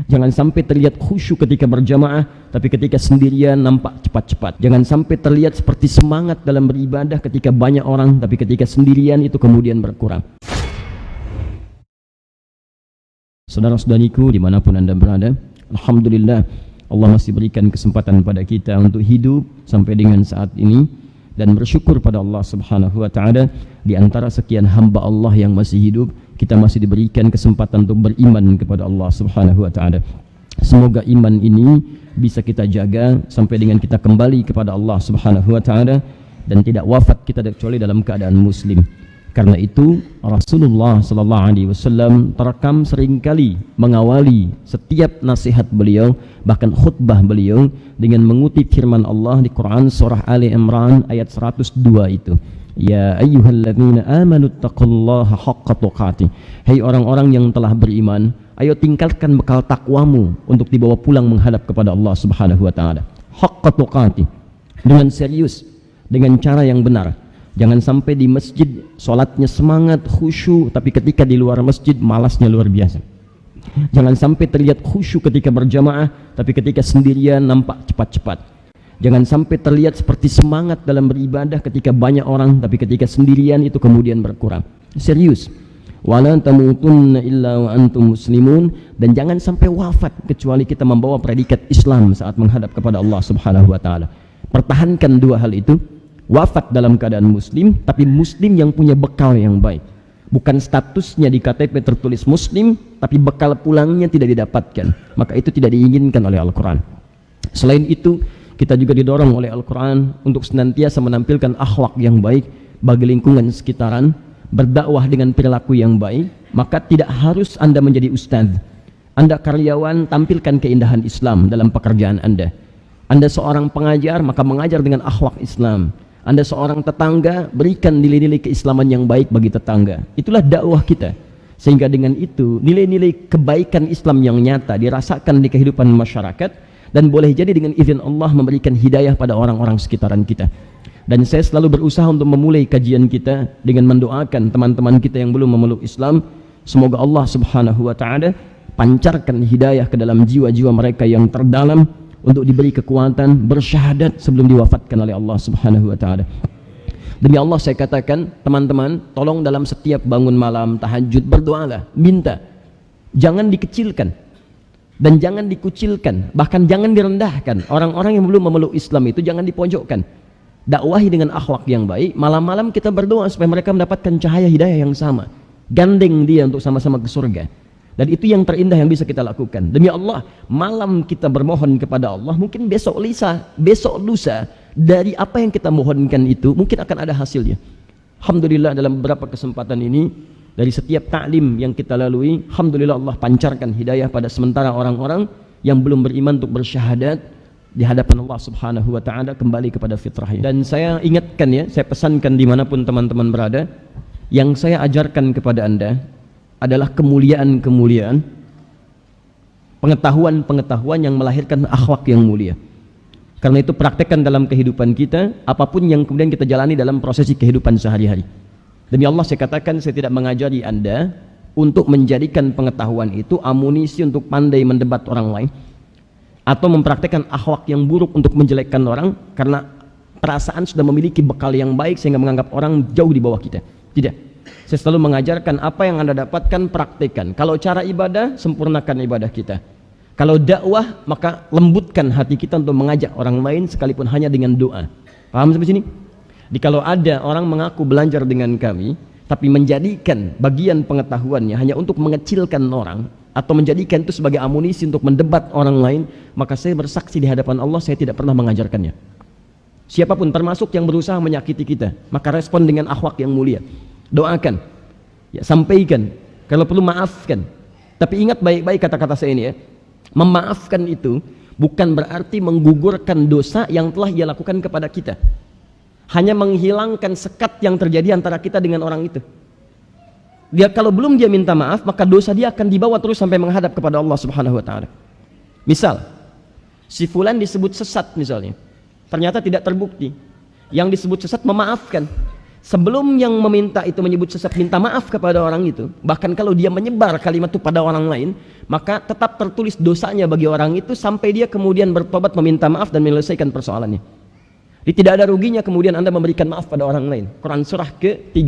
Jangan sampai terlihat khusyuk ketika berjamaah, tapi ketika sendirian nampak cepat-cepat. Jangan sampai terlihat seperti semangat dalam beribadah ketika banyak orang, tapi ketika sendirian itu kemudian berkurang. Saudara-saudariku dimanapun Anda berada, Alhamdulillah Allah masih berikan kesempatan pada kita untuk hidup sampai dengan saat ini, dan bersyukur pada Allah Subhanahu wa Ta'ala. Di antara sekian hamba Allah yang masih hidup, kita masih diberikan kesempatan untuk beriman kepada Allah Subhanahu wa Ta'ala. Semoga iman ini bisa kita jaga sampai dengan kita kembali kepada Allah Subhanahu wa Ta'ala dan tidak wafat kita kecuali dalam keadaan muslim. Karena itu Rasulullah sallallahu alaihi wasallam terekam seringkali mengawali setiap nasihat beliau, bahkan khutbah beliau, dengan mengutip firman Allah di Quran surah Ali Imran ayat 102 itu. Ya ayyuhalladzina amanu taqullaha haqqa tuqatih. Hai orang-orang yang telah beriman, ayo tingkatkan bekal takwamu untuk dibawa pulang menghadap kepada Allah Subhanahu wa Ta'ala. Haqqa tuqatih, dengan serius, dengan cara yang benar. Jangan sampai di masjid sholatnya semangat, khusyuk, tapi ketika di luar masjid malasnya luar biasa. Jangan sampai terlihat khusyuk ketika berjamaah, tapi ketika sendirian nampak cepat-cepat. Jangan sampai terlihat seperti semangat dalam beribadah ketika banyak orang, tapi ketika sendirian itu kemudian berkurang. Serius. Wala tamutunna illa wa antum muslimun, dan jangan sampai wafat kecuali kita membawa predikat Islam saat menghadap kepada Allah Subhanahu wa Ta'ala. Pertahankan dua hal itu. Wafat dalam keadaan muslim, tapi muslim yang punya bekal yang baik. Bukan statusnya di KTP tertulis muslim, tapi bekal pulangnya tidak didapatkan. Maka itu tidak diinginkan oleh Al-Quran. Selain itu, kita juga didorong oleh Al-Quran untuk senantiasa menampilkan akhlak yang baik bagi lingkungan sekitaran, berdakwah dengan perilaku yang baik. Maka tidak harus Anda menjadi ustadz. Anda karyawan, tampilkan keindahan Islam dalam pekerjaan Anda. Anda seorang pengajar, maka mengajar dengan akhlak Islam. Anda seorang tetangga, berikan nilai-nilai keislaman yang baik bagi tetangga. Itulah dakwah kita. Sehingga dengan itu nilai-nilai kebaikan Islam yang nyata dirasakan di kehidupan masyarakat, dan boleh jadi dengan izin Allah memberikan hidayah pada orang-orang sekitaran kita. Dan saya selalu berusaha untuk memulai kajian kita dengan mendoakan teman-teman kita yang belum memeluk Islam. Semoga Allah Subhanahu wa Ta'ala pancarkan hidayah ke dalam jiwa-jiwa mereka yang terdalam, untuk diberi kekuatan bersyahadat sebelum diwafatkan oleh Allah Subhanahu wa Ta'ala. Demi Allah saya katakan, teman-teman, tolong dalam setiap bangun malam tahajud berdoalah, minta. Jangan dikecilkan dan jangan dikucilkan, bahkan jangan direndahkan. Orang-orang yang belum memeluk Islam itu jangan dipojokkan. Dakwahi dengan akhlak yang baik. Malam-malam kita berdoa supaya mereka mendapatkan cahaya hidayah yang sama. Gandeng dia untuk sama-sama ke surga. Dan itu yang terindah yang bisa kita lakukan. Demi Allah, malam kita bermohon kepada Allah, mungkin besok lusa, dari apa yang kita mohonkan itu mungkin akan ada hasilnya. Alhamdulillah dalam beberapa kesempatan ini, dari setiap ta'lim yang kita lalui, alhamdulillah Allah pancarkan hidayah pada sementara orang-orang yang belum beriman untuk bersyahadat di hadapan Allah Subhanahu wa Ta'ala kembali kepada fitrahnya. Dan saya ingatkan ya, saya pesankan dimanapun teman-teman berada, yang saya ajarkan kepada Anda adalah kemuliaan-kemuliaan, pengetahuan-pengetahuan yang melahirkan akhlak yang mulia. Karena itu praktekkan dalam kehidupan kita, apapun yang kemudian kita jalani dalam prosesi kehidupan sehari-hari. Demi Allah saya katakan, saya tidak mengajari Anda untuk menjadikan pengetahuan itu amunisi untuk pandai mendebat orang lain, atau mempraktekkan akhlak yang buruk untuk menjelekkan orang karena perasaan sudah memiliki bekal yang baik sehingga menganggap orang jauh di bawah kita. Tidak. Saya selalu mengajarkan apa yang Anda dapatkan, praktekkan. Kalau cara ibadah, sempurnakan ibadah kita. Kalau dakwah, maka lembutkan hati kita untuk mengajak orang lain sekalipun hanya dengan doa. Paham sampai sini? Jadi kalau ada orang mengaku belajar dengan kami, tapi menjadikan bagian pengetahuannya hanya untuk mengecilkan orang, atau menjadikan itu sebagai amunisi untuk mendebat orang lain, maka saya bersaksi di hadapan Allah, saya tidak pernah mengajarkannya. Siapapun termasuk yang berusaha menyakiti kita, maka respon dengan akhlak yang mulia. Doakan, ya, sampaikan, kalau perlu maafkan. Tapi ingat baik-baik kata-kata saya ini ya, memaafkan itu bukan berarti menggugurkan dosa yang telah ia lakukan kepada kita. Hanya menghilangkan sekat yang terjadi antara kita dengan orang itu. Dia kalau belum dia minta maaf, maka dosa dia akan dibawa terus sampai menghadap kepada Allah Subhanahu wa Ta'ala. Misal, si fulan disebut sesat misalnya, ternyata tidak terbukti. Yang disebut sesat memaafkan. Sebelum yang meminta itu menyebut sesat minta maaf kepada orang itu, bahkan kalau dia menyebar kalimat itu pada orang lain, maka tetap tertulis dosanya bagi orang itu sampai dia kemudian bertobat, meminta maaf dan menyelesaikan persoalannya. Jadi tidak ada ruginya kemudian Anda memberikan maaf pada orang lain. Quran surah ke-3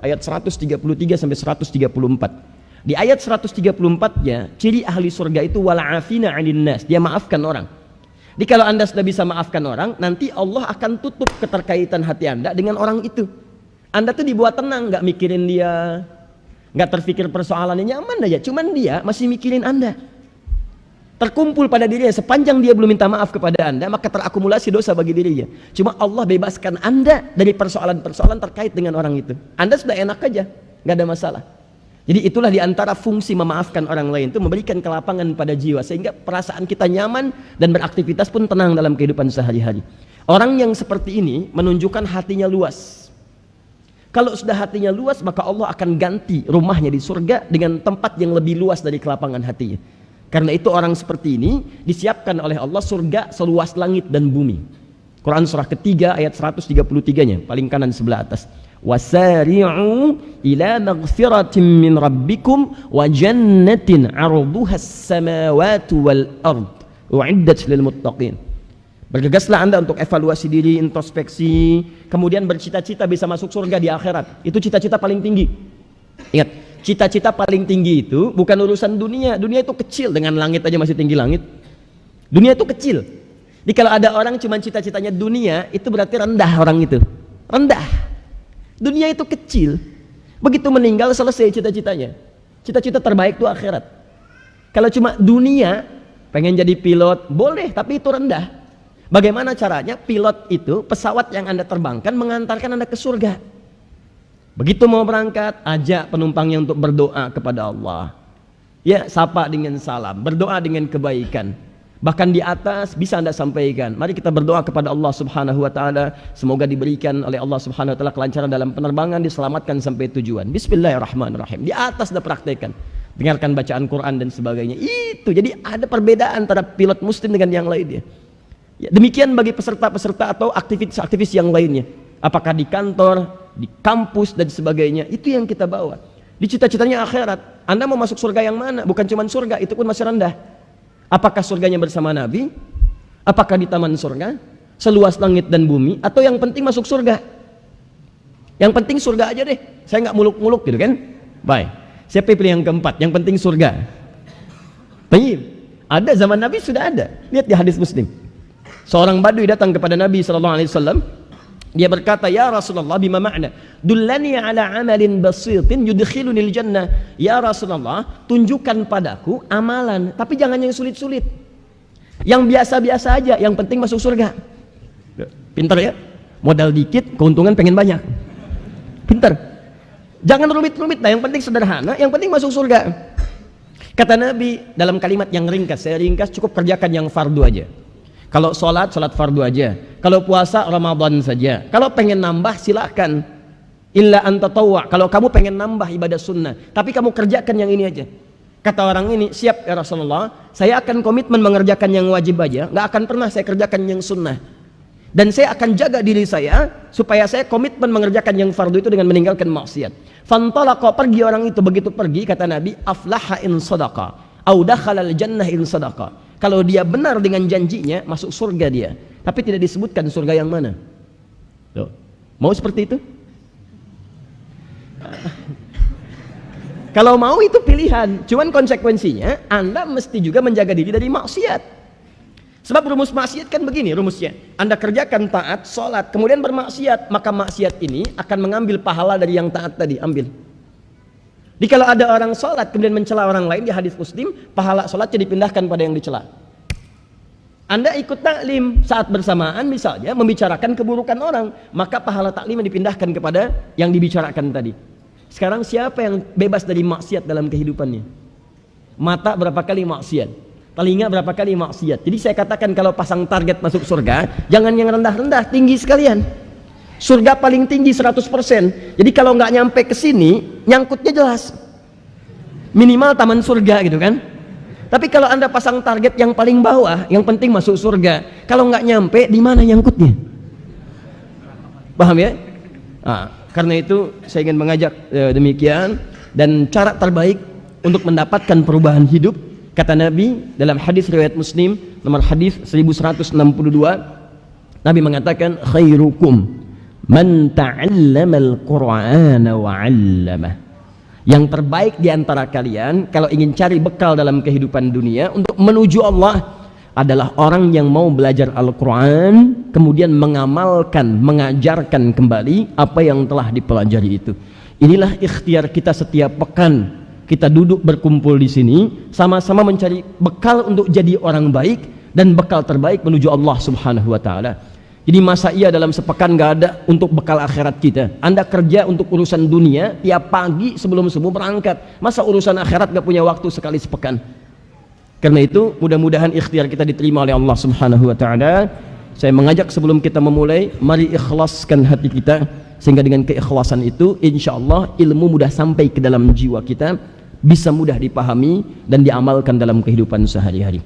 ayat 133 sampai 134. Di ayat 134-nya, ciri ahli surga itu wal'afina 'anil nas, dia maafkan orang. Jadi kalau Anda sudah bisa maafkan orang, nanti Allah akan tutup keterkaitan hati Anda dengan orang itu. Anda tuh dibuat tenang, nggak mikirin dia, nggak terpikir persoalannya, nyaman aja. Cuman dia masih mikirin Anda. Terkumpul pada dirinya, sepanjang dia belum minta maaf kepada Anda, maka terakumulasi dosa bagi dirinya. Cuma Allah bebaskan Anda dari persoalan-persoalan terkait dengan orang itu. Anda sudah enak aja, nggak ada masalah. Jadi itulah diantara fungsi memaafkan orang lain, itu memberikan kelapangan pada jiwa, sehingga perasaan kita nyaman dan beraktivitas pun tenang dalam kehidupan sehari-hari. Orang yang seperti ini menunjukkan hatinya luas. Kalau sudah hatinya luas, maka Allah akan ganti rumahnya di surga dengan tempat yang lebih luas dari kelapangan hatinya. Karena itu orang seperti ini disiapkan oleh Allah surga seluas langit dan bumi. Quran surah ketiga ayat 133-nya, paling kanan sebelah atas. Wasari'u ila maghfiratin min rabbikum wa jannatin 'arduhas samawati wal ard u'iddat lil muttaqin. Bergegaslah Anda untuk evaluasi diri, introspeksi, kemudian bercita-cita bisa masuk surga di akhirat. Itu cita-cita paling tinggi. Ingat, cita-cita paling tinggi itu bukan urusan dunia. Dunia itu kecil, dengan langit aja masih tinggi langit. Dunia itu kecil. Jadi kalau ada orang cuma cita-citanya dunia, itu berarti rendah orang itu. Rendah. Dunia itu kecil. Begitu meninggal selesai cita-citanya. Cita-cita terbaik itu akhirat. Kalau cuma dunia, pengen jadi pilot, boleh, tapi itu rendah. Bagaimana caranya pilot itu, pesawat yang Anda terbangkan mengantarkan Anda ke surga. Begitu mau berangkat, ajak penumpangnya untuk berdoa kepada Allah. Ya, sapa dengan salam, berdoa dengan kebaikan. Bahkan di atas bisa Anda sampaikan, mari kita berdoa kepada Allah Subhanahu wa taala, semoga diberikan oleh Allah Subhanahu wa taala kelancaran dalam penerbangan, diselamatkan sampai tujuan. Bismillahirrahmanirrahim. Di atas sudah praktekkan. Dengarkan bacaan Quran dan sebagainya. Itu. Jadi ada perbedaan antara pilot muslim dengan yang lainnya. Ya, demikian bagi peserta-peserta atau aktivis-aktivis yang lainnya. Apakah di kantor, di kampus dan sebagainya, itu yang kita bawa. Di cita-citanya akhirat. Anda mau masuk surga yang mana? Bukan cuma surga, itu pun masih rendah. Apakah surganya bersama Nabi? Apakah di taman surga? Seluas langit dan bumi? Atau yang penting masuk surga? Yang penting surga aja deh. Saya nggak muluk-muluk gitu kan? Baik. Siapa pilih yang keempat? Yang penting surga. Baik. Ada zaman Nabi sudah ada. Lihat di hadis Muslim. Seorang badui datang kepada Nabi SAW. Dia berkata, ya Rasulullah, bima ma'na? Dullani ala amalin basitin yudkhilunil jannah. Ya Rasulullah, tunjukkan padaku amalan, tapi jangan yang sulit-sulit. Yang biasa-biasa aja, yang penting masuk surga. Pintar ya? Modal dikit, keuntungan pengen banyak. Pintar. Jangan rumit-rumit lah, yang penting sederhana, yang penting masuk surga. Kata Nabi dalam kalimat yang ringkas, saya ringkas, cukup kerjakan yang fardu aja. Kalau sholat, sholat fardu aja. Kalau puasa, Ramadan saja. Kalau pengen nambah, silakan. Illa anta tawwa. Kalau kamu pengen nambah ibadah sunnah, tapi kamu kerjakan yang ini aja. Kata orang ini, siap ya Rasulullah, saya akan komitmen mengerjakan yang wajib aja, nggak akan pernah saya kerjakan yang sunnah. Dan saya akan jaga diri saya supaya saya komitmen mengerjakan yang fardu itu dengan meninggalkan maksiat. Fantalaqa, pergi orang itu. Begitu pergi, kata Nabi, aflaha in sadaqa au dakhala al jannah in sadaqa. Kalau dia benar dengan janjinya, masuk surga dia. Tapi tidak disebutkan surga yang mana. Tuh. Mau seperti itu? Kalau mau itu pilihan. Cuman konsekuensinya, Anda mesti juga menjaga diri dari maksiat. Sebab rumus maksiat kan begini rumusnya. Anda kerjakan taat, sholat, kemudian bermaksiat. Maka maksiat ini akan mengambil pahala dari yang taat tadi. Ambil. Jadi kalau ada orang sholat kemudian mencela orang lain, di hadis Muslim, pahala sholatnya dipindahkan pada yang dicela. Anda ikut taklim saat bersamaan misalnya membicarakan keburukan orang, maka pahala taklim dipindahkan kepada yang dibicarakan tadi. Sekarang siapa yang bebas dari maksiat dalam kehidupannya? Mata berapa kali maksiat? Telinga berapa kali maksiat? Jadi saya katakan kalau pasang target masuk surga, jangan yang rendah-rendah, tinggi sekalian. Surga paling tinggi 100%. Jadi kalau nggak nyampe ke sini, nyangkutnya jelas. Minimal taman surga gitu kan. Tapi kalau Anda pasang target yang paling bawah, yang penting masuk surga. Kalau nggak nyampe, di mana nyangkutnya? Paham ya? Nah, karena itu saya ingin mengajak demikian, dan cara terbaik untuk mendapatkan perubahan hidup Kata Nabi dalam hadis riwayat Muslim nomor hadis 1162, Nabi mengatakan khairukum man ta'allamal Qur'ana wa 'allamah. Yang terbaik di antara kalian kalau ingin cari bekal dalam kehidupan dunia untuk menuju Allah adalah orang yang mau belajar Al-Quran kemudian mengamalkan, mengajarkan kembali apa yang telah dipelajari itu. Inilah ikhtiar kita setiap pekan. Kita duduk berkumpul di sini sama-sama mencari bekal untuk jadi orang baik dan bekal terbaik menuju Allah Subhanahu wa taala. Jadi masa iya dalam sepekan gak ada untuk bekal akhirat kita. Anda kerja untuk urusan dunia tiap pagi sebelum subuh berangkat. Masa urusan akhirat gak punya waktu sekali sepekan? Karena itu mudah-mudahan ikhtiar kita diterima oleh Allah Subhanahu wa taala. Saya mengajak sebelum kita memulai, mari ikhlaskan hati kita sehingga dengan keikhlasan itu insyaallah ilmu mudah sampai ke dalam jiwa kita, bisa mudah dipahami dan diamalkan dalam kehidupan sehari-hari.